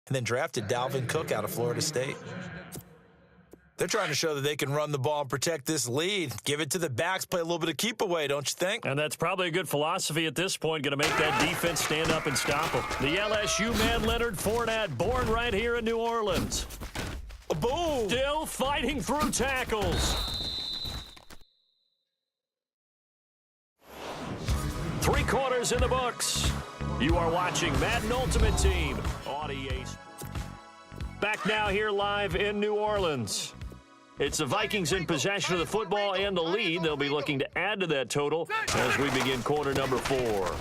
and then drafted Dalvin Cook out of Florida State. They're trying to show that they can run the ball and protect this lead. Give it to the backs, play a little bit of keep away, don't you think? And that's probably a good philosophy at this point, going to make that defense stand up and stop them. The LSU man, Leonard Fournette, born right here in New Orleans. Boom! Still fighting through tackles. 3 quarters in the books. You are watching Madden Ultimate Team on EA. Back now here live in New Orleans. It's the Vikings in possession of the football and the lead. They'll be looking to add to that total as we begin quarter number 4.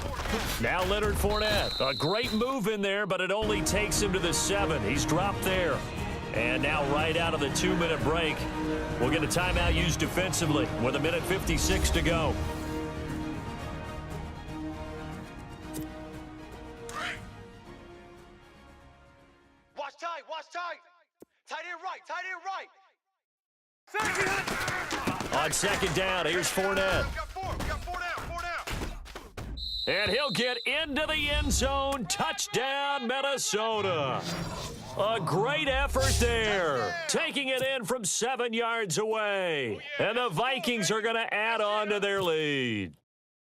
Now Leonard Fournette. A great move in there, but it only takes him to the 7. He's dropped there. And now right out of the 2-minute break, we'll get a timeout used defensively with 1:56 to go. Watch tight. Tight end right. On second down, here's Fournette. We got four down. And he'll get into the end zone. Touchdown, Minnesota. A great effort there. Taking it in from 7 yards away. And the Vikings are going to add on to their lead.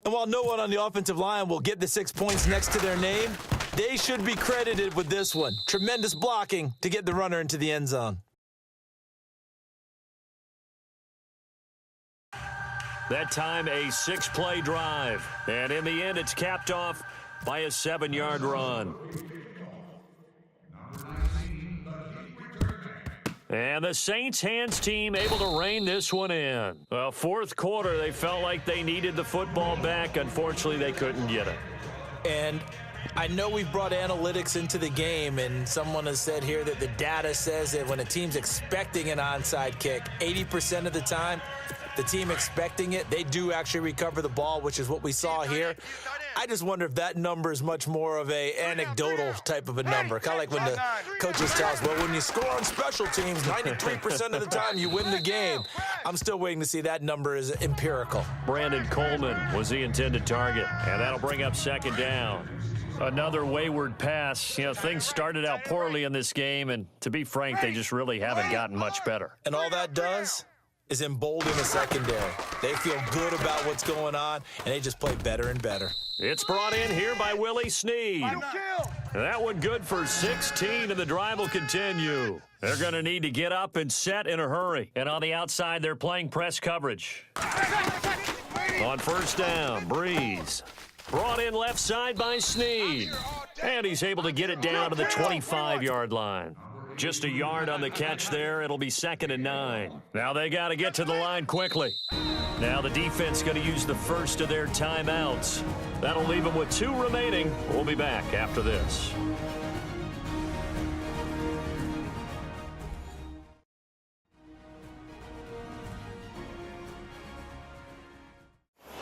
And while no one on the offensive line will get the 6 points next to their name, they should be credited with this one. Tremendous blocking to get the runner into the end zone. That time, a 6-play drive. And in the end, it's capped off by a 7-yard run. And the Saints hands team able to rein this one in. Well, fourth quarter, they felt like they needed the football back. Unfortunately, they couldn't get it. And I know we've brought analytics into the game, and someone has said here that the data says that when a team's expecting an onside kick, 80% of the time, the team expecting it, they do actually recover the ball, which is what we saw here. I just wonder if that number is much more of a anecdotal type of a number. Kind of like when the coaches tell us, well, when you score on special teams, 93% of the time you win the game. I'm still waiting to see that number is empirical. Brandon Coleman was the intended target, and that'll bring up second down. Another wayward pass. You know, things started out poorly in this game, and to be frank, they just really haven't gotten much better. And all that does is embolden the secondary. They feel good about what's going on, and they just play better and better. It's brought in here by Willie Snead. That one good for 16, and the drive will continue. They're going to need to get up and set in a hurry. And on the outside, they're playing press coverage. On first down, Breeze. Brought in left side by Snead. And he's able to get it down to the 25-yard line. Just a yard on the catch there. It'll be 2nd and 9. Now they got to get to the line quickly. Now the defense going to use the first of their timeouts. That'll leave them with 2 remaining. We'll be back after this.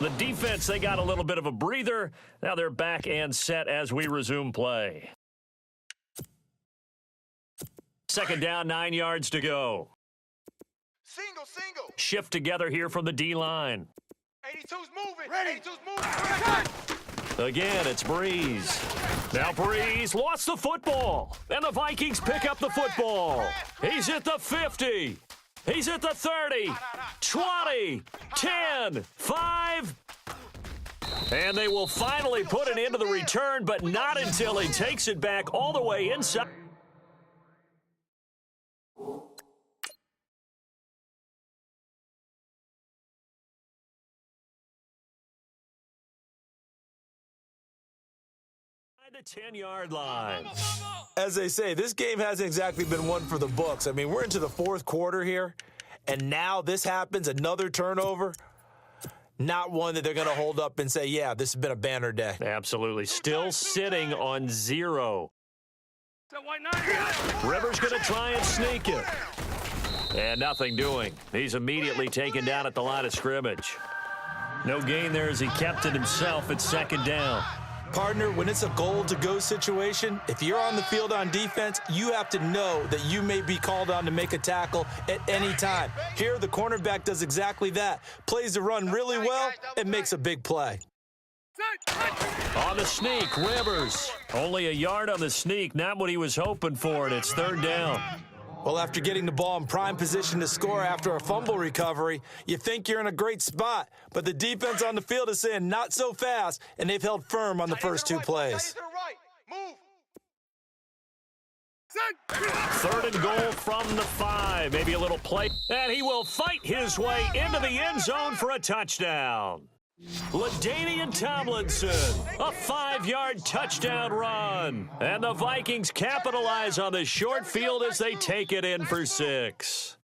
The defense, they got a little bit of a breather. Now they're back and set as we resume play. Second down, 9 yards to go. Single. Shift together here from the D-line. 82's moving. 82's moving. Again, it's Breeze. Now Breeze lost the football. And the Vikings pick up the football. He's at the 50. He's at the 30. 20. 10. 5. And they will finally put an end to the return, but not until he takes it back all the way inside. The 10-yard line. As they say, this game hasn't exactly been one for the books. I mean, we're into the fourth quarter here, and now this happens, another turnover. Not one that they're going to hold up and say, yeah, this has been a banner day. Absolutely. Still sitting on 0. Rivers going to try and sneak it. And nothing doing. He's immediately taken down at the line of scrimmage. No gain there as he kept it himself at 2nd down. Partner, when it's a goal-to-go situation, if you're on the field on defense, you have to know that you may be called on to make a tackle at any time. Here, the cornerback does exactly that. Plays the run really well and makes a big play. On the sneak, Rivers. Only a yard on the sneak, not what he was hoping for, and it's third down. Well, after getting the ball in prime position to score after a fumble recovery, you think you're in a great spot. But the defense on the field is saying not so fast, and they've held firm on the first two plays. Third and goal from the 5. Maybe a little play. And he will fight his way into the end zone for a touchdown. LaDainian Tomlinson, a 5-yard touchdown run. And the Vikings capitalize on the short field as they take it in for 6.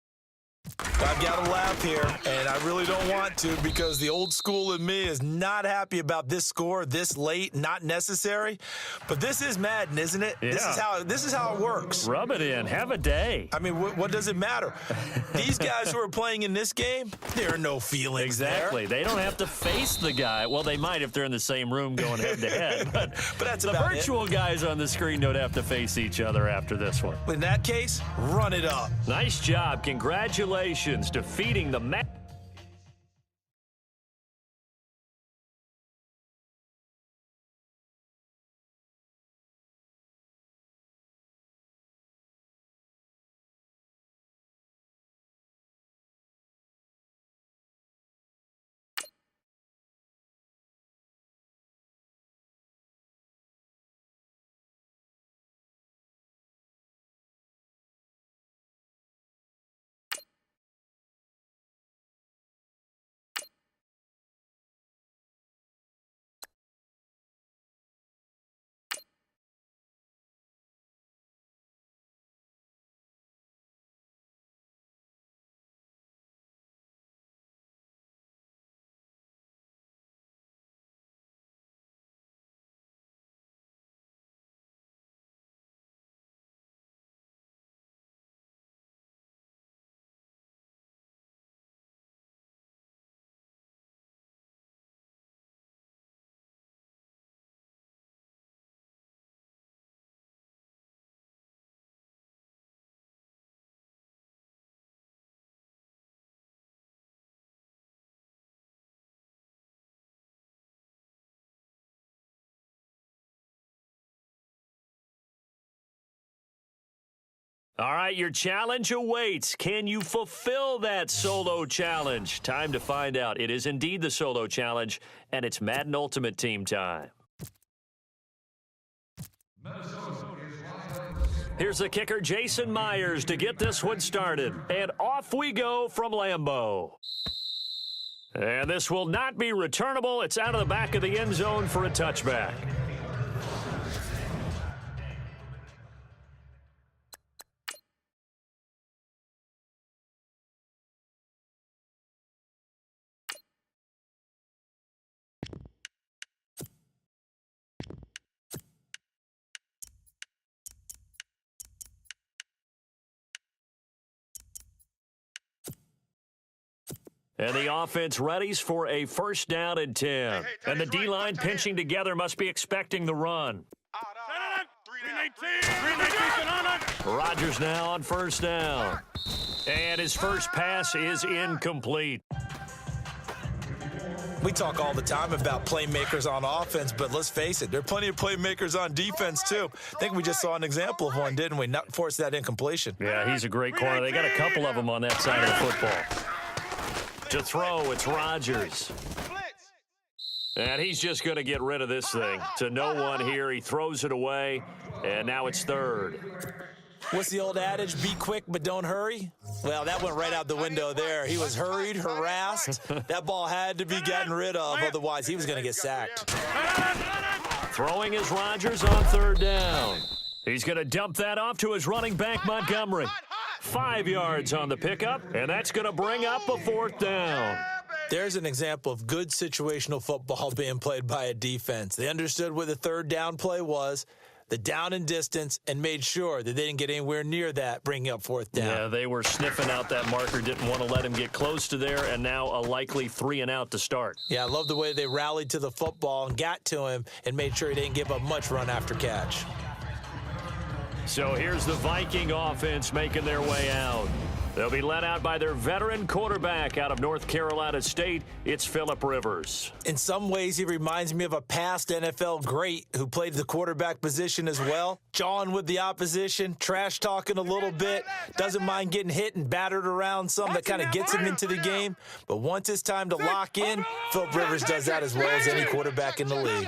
I've got to laugh here, and I really don't want to because the old school in me is not happy about this score this late, not necessary. But this is Madden, isn't it? Yeah. This is how it works. Rub it in. Have a day. I mean, what does it matter? These guys who are playing in this game, there are no feelings Exactly. there. They don't have to face the guy. Well, they might if they're in the same room going head-to-head. But that's the about virtual guys on the screen don't have to face each other after this one. In that case, run it up. Nice job. Congratulations. Defeating the All right, your challenge awaits. Can you fulfill that solo challenge? Time to find out. It is indeed the solo challenge, and it's Madden Ultimate Team time. Here's the kicker, Jason Myers, to get this one started. And off we go from Lambeau. And this will not be returnable. It's out of the back of the end zone for a touchback. And the offense readies for a first down and 10. And the D-line pinching together must be expecting the run. Rodgers now on first down. And his first pass is incomplete. We talk all the time about playmakers on offense, but let's face it, there are plenty of playmakers on defense, too. I think we just saw an example of one, didn't we? Not force that incompletion. Yeah, he's a great corner. They got a couple of them on that side of the football. To throw, it's Rodgers. And he's just going to get rid of this thing. To no one here. He throws it away, and now it's third. What's the old adage? Be quick, but don't hurry? Well, that went right out the window there. He was hurried, harassed. That ball had to be gotten rid of, otherwise he was going to get sacked. Throwing is Rodgers on third down. He's going to dump that off to his running back, Montgomery. 5 yards on the pickup, and that's going to bring up a fourth down. There's an example of good situational football being played by a defense. They understood where the third down play was, the down and distance, and made sure that they didn't get anywhere near that, bringing up fourth down. Yeah, they were sniffing out that marker, didn't want to let him get close to there, and now a likely 3-and-out to start. Yeah, I love the way they rallied to the football and got to him and made sure he didn't give up much run after catch. So here's the Viking offense making their way out. They'll be led out by their veteran quarterback out of North Carolina State. It's Phillip Rivers. In some ways, he reminds me of a past NFL great who played the quarterback position as well. Jawing with the opposition, trash talking a little bit, doesn't mind getting hit and battered around some. That kind of gets him into the game. But once it's time to lock in, Phillip Rivers does that as well as any quarterback in the league.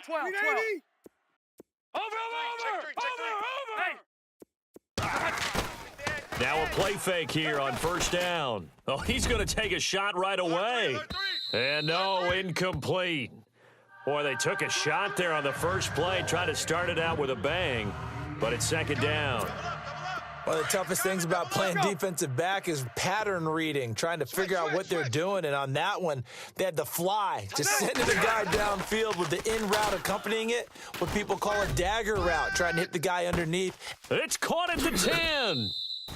12. Over. Now a play fake here on first down. Oh, he's going to take a shot right away. And no, incomplete. Boy, they took a shot there on the first play, tried to start it out with a bang, but it's second down. One of the toughest things about playing defensive back is pattern reading, trying to figure out what they're doing. And on that one, they had the fly, just sending the guy downfield with the in route accompanying it, what people call a dagger route, trying to hit the guy underneath. It's caught at the 10.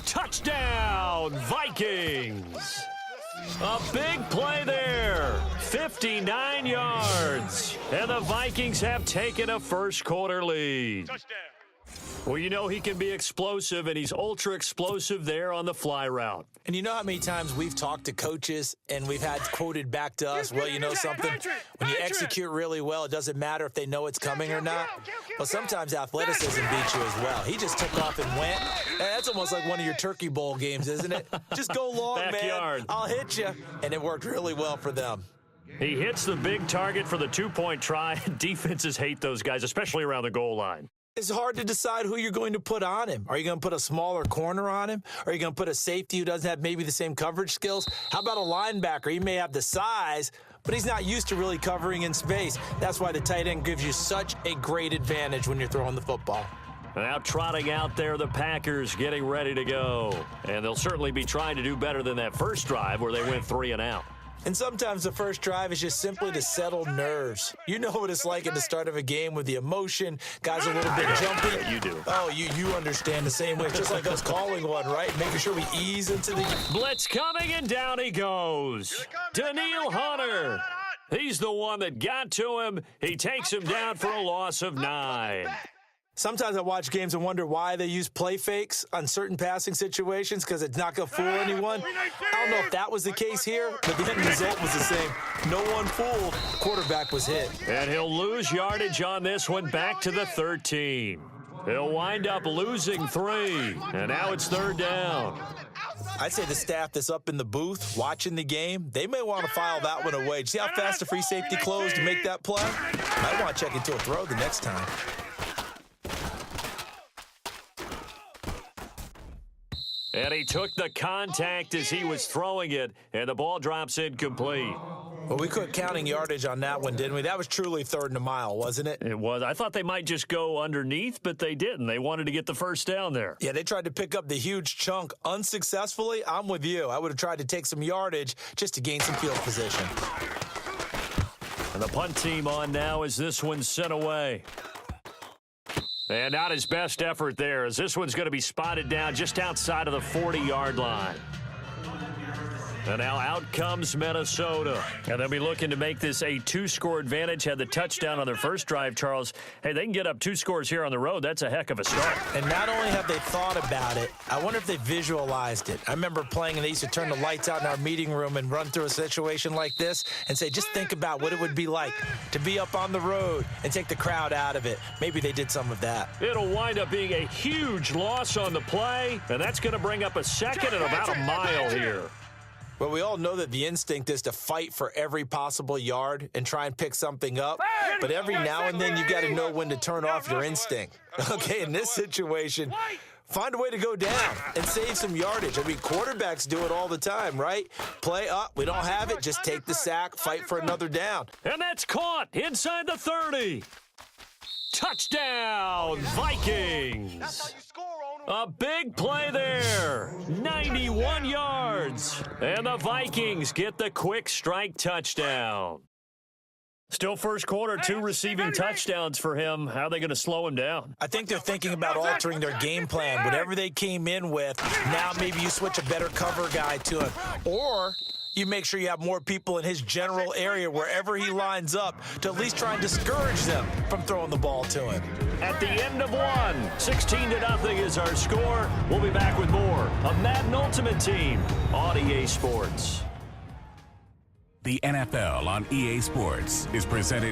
Touchdown, Vikings. A big play there, 59 yards. And the Vikings have taken a first quarter lead. Touchdown. Well, you know he can be explosive, and he's ultra explosive there on the fly route. And you know how many times we've talked to coaches and we've had quoted back to us, well, you know something? When you execute really well, it doesn't matter if they know it's coming or not. Well, sometimes athleticism beats you as well. He just took off and went. That's almost like one of your Turkey Bowl games, isn't it? Just go long, Backyard. man. I'll hit you. And it worked really well for them. He hits the big target for the two-point try. Defenses hate those guys, especially around the goal line. It's hard to decide who you're going to put on him. Are you going to put a smaller corner on him? Are you going to put a safety who doesn't have maybe the same coverage skills? How about a linebacker? He may have the size, but he's not used to really covering in space. That's why the tight end gives you such a great advantage when you're throwing the football. Now trotting out there, the Packers getting ready to go. And they'll certainly be trying to do better than that first drive where they went 3 and out. And sometimes the first drive is just simply to settle nerves. You know what it's like at the start of a game with the emotion. Guys are a little bit jumpy. Yeah, you do. Oh, you understand the same way. It's just like us calling one, right? Making sure we ease into the... Blitz coming, and down he goes. Daniil Hunter. He's the one that got to him. He takes him down for a loss of 9. Sometimes I watch games and wonder why they use play fakes on certain passing situations because it's not going to fool anyone. I don't know if that was the case here, but the end result was the same. No one fooled. Quarterback was hit. And he'll lose yardage on this one back to the 13. He'll wind up losing 3, and now it's third down. I'd say the staff that's up in the booth watching the game, they may want to file that one away. See how fast the free safety closed to make that play? Might want to check into a throw the next time. And he took the contact as he was throwing it, and the ball drops incomplete. Well, we quit counting yardage on that one, didn't we? That was truly 3rd and a mile, wasn't it? It was. I thought they might just go underneath, but they didn't. They wanted to get the first down there. Yeah, they tried to pick up the huge chunk unsuccessfully. I'm with you. I would have tried to take some yardage just to gain some field position. And the punt team on now as this one's sent away. And not his best effort there, as this one's going to be spotted down just outside of the 40-yard line. And now out comes Minnesota. And they'll be looking to make this a 2-score advantage. Had the touchdown on their first drive, Charles. Hey, they can get up 2 scores here on the road. That's a heck of a start. And not only have they thought about it, I wonder if they visualized it. I remember playing, and they used to turn the lights out in our meeting room and run through a situation like this and say, just think about what it would be like to be up on the road and take the crowd out of it. Maybe they did some of that. It'll wind up being a huge loss on the play, and that's going to bring up a second and about a mile here. Well, we all know that the instinct is to fight for every possible yard and try and pick something up. But every now and then, you got to know when to turn off your instinct. Okay, in this situation, find a way to go down and save some yardage. I mean, quarterbacks do it all the time, right? Play up. We don't have it. Just take the sack, fight for another down. And that's caught inside the 30. Touchdown, Vikings. That's how you score on them. A big play there, 91 yards. And the Vikings get the quick strike touchdown. Still first quarter, 2 receiving touchdowns for him. How are they going to slow him down? I think they're thinking about altering their game plan. Whatever they came in with, now maybe you switch a better cover guy to him. Or you make sure you have more people in his general area wherever he lines up to at least try and discourage them from throwing the ball to him. At the end of one, 16-0 is our score. We'll be back with more of Madden Ultimate Team on EA Sports. The NFL on EA Sports is presented